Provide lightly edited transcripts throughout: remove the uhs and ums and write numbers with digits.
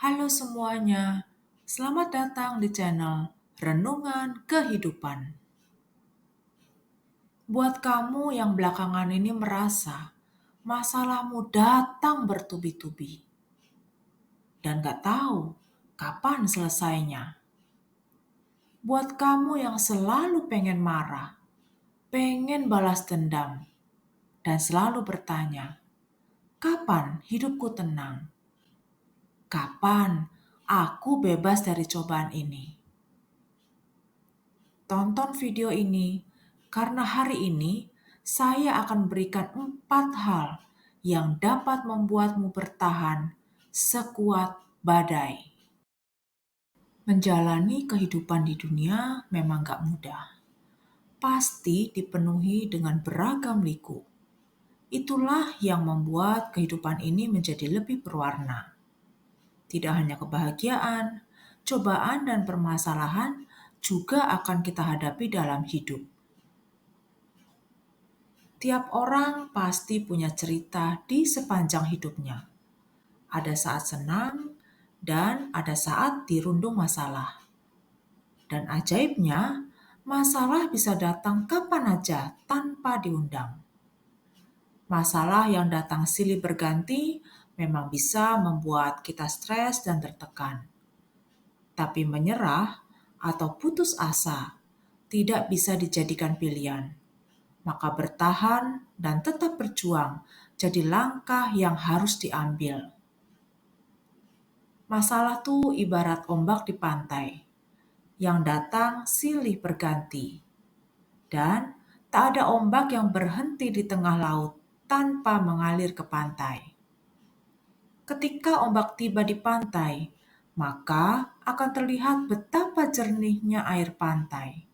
Halo semuanya, selamat datang di channel Renungan Kehidupan. Buat kamu yang belakangan ini merasa masalahmu datang bertubi-tubi dan gak tahu kapan selesainya. Buat kamu yang selalu pengen marah, pengen balas dendam, dan selalu bertanya, kapan hidupku tenang? Kapan aku bebas dari cobaan ini? Tonton video ini karena hari ini saya akan berikan 4 hal yang dapat membuatmu bertahan sekuat badai. Menjalani kehidupan di dunia memang gak mudah. Pasti dipenuhi dengan beragam liku. Itulah yang membuat kehidupan ini menjadi lebih berwarna. Tidak hanya kebahagiaan, cobaan dan permasalahan juga akan kita hadapi dalam hidup. Tiap orang pasti punya cerita di sepanjang hidupnya. Ada saat senang dan ada saat dirundung masalah. Dan ajaibnya, masalah bisa datang kapan aja tanpa diundang. Masalah yang datang silih berganti memang bisa membuat kita stres dan tertekan. Tapi menyerah atau putus asa tidak bisa dijadikan pilihan. Maka bertahan dan tetap berjuang jadi langkah yang harus diambil. Masalah tuh ibarat ombak di pantai, yang datang silih berganti. Dan tak ada ombak yang berhenti di tengah laut tanpa mengalir ke pantai. Ketika ombak tiba di pantai, maka akan terlihat betapa jernihnya air pantai.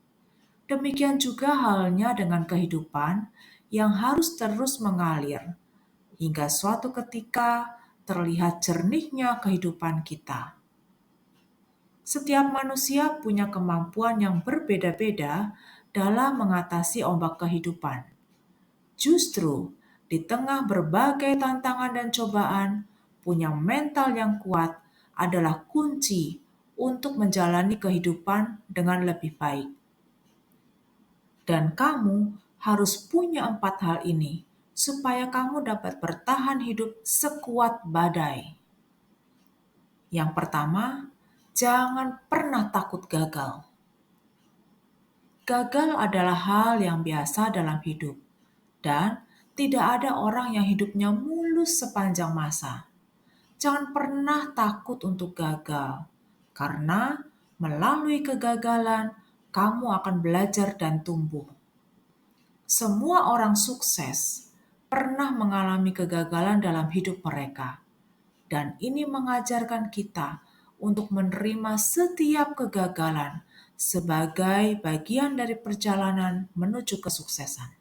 Demikian juga halnya dengan kehidupan yang harus terus mengalir, hingga suatu ketika terlihat jernihnya kehidupan kita. Setiap manusia punya kemampuan yang berbeda-beda dalam mengatasi ombak kehidupan. Justru di tengah berbagai tantangan dan cobaan, punya mental yang kuat adalah kunci untuk menjalani kehidupan dengan lebih baik. Dan kamu harus punya 4 hal ini supaya kamu dapat bertahan hidup sekuat badai. Yang pertama, jangan pernah takut gagal. Gagal adalah hal yang biasa dalam hidup, dan tidak ada orang yang hidupnya mulus sepanjang masa. Jangan pernah takut untuk gagal, karena melalui kegagalan kamu akan belajar dan tumbuh. Semua orang sukses pernah mengalami kegagalan dalam hidup mereka, dan ini mengajarkan kita untuk menerima setiap kegagalan sebagai bagian dari perjalanan menuju kesuksesan.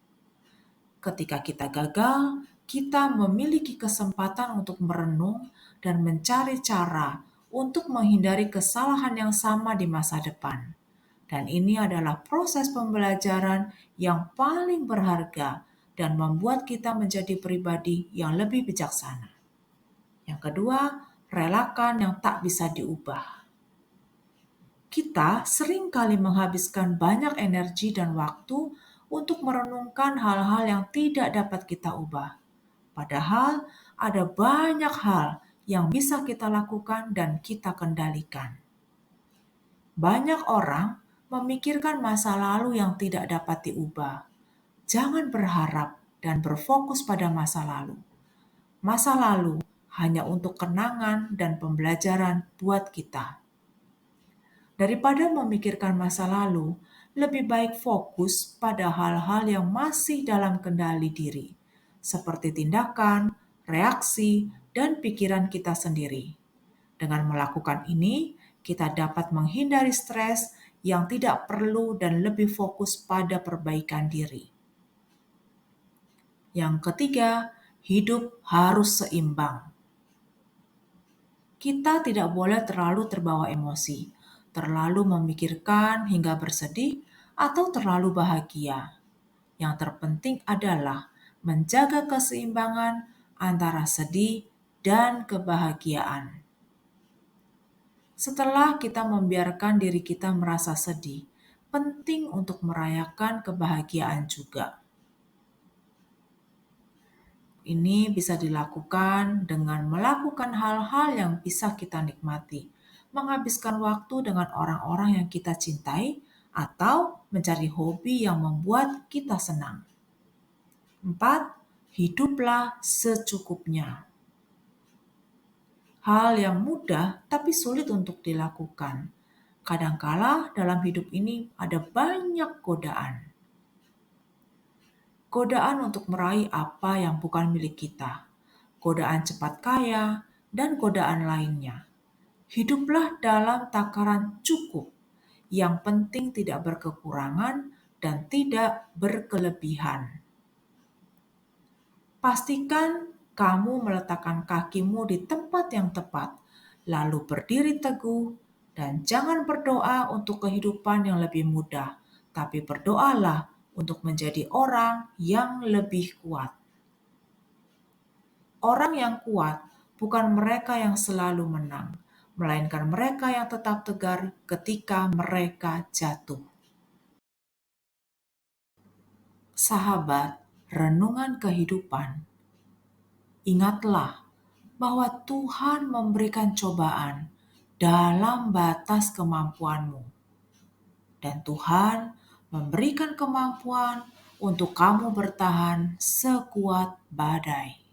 Ketika kita gagal, kita memiliki kesempatan untuk merenung dan mencari cara untuk menghindari kesalahan yang sama di masa depan. Dan ini adalah proses pembelajaran yang paling berharga dan membuat kita menjadi pribadi yang lebih bijaksana. Yang kedua, relakan yang tak bisa diubah. Kita sering kali menghabiskan banyak energi dan waktu untuk merenungkan hal-hal yang tidak dapat kita ubah. Padahal ada banyak hal yang bisa kita lakukan dan kita kendalikan. Banyak orang memikirkan masa lalu yang tidak dapat diubah. Jangan berharap dan berfokus pada masa lalu. Masa lalu hanya untuk kenangan dan pembelajaran buat kita. Daripada memikirkan masa lalu, lebih baik fokus pada hal-hal yang masih dalam kendali diri, seperti tindakan, reaksi, dan pikiran kita sendiri. Dengan melakukan ini, kita dapat menghindari stres yang tidak perlu dan lebih fokus pada perbaikan diri. Yang ketiga, hidup harus seimbang. Kita tidak boleh terlalu terbawa emosi, terlalu memikirkan hingga bersedih, atau terlalu bahagia. Yang terpenting adalah menjaga keseimbangan antara sedih dan kebahagiaan. Setelah kita membiarkan diri kita merasa sedih, penting untuk merayakan kebahagiaan juga. Ini bisa dilakukan dengan melakukan hal-hal yang bisa kita nikmati, menghabiskan waktu dengan orang-orang yang kita cintai, atau mencari hobi yang membuat kita senang. 4. Hiduplah secukupnya. Hal yang mudah tapi sulit untuk dilakukan. Kadangkala dalam hidup ini ada banyak godaan. Godaan untuk meraih apa yang bukan milik kita. Godaan cepat kaya dan godaan lainnya. Hiduplah dalam takaran cukup. Yang penting tidak berkekurangan dan tidak berkelebihan. Pastikan kamu meletakkan kakimu di tempat yang tepat, lalu berdiri teguh, dan jangan berdoa untuk kehidupan yang lebih mudah, tapi berdoalah untuk menjadi orang yang lebih kuat. Orang yang kuat bukan mereka yang selalu menang, melainkan mereka yang tetap tegar ketika mereka jatuh. Sahabat, renungan kehidupan. Ingatlah bahwa Tuhan memberikan cobaan dalam batas kemampuanmu. Dan Tuhan memberikan kemampuan untuk kamu bertahan sekuat badai.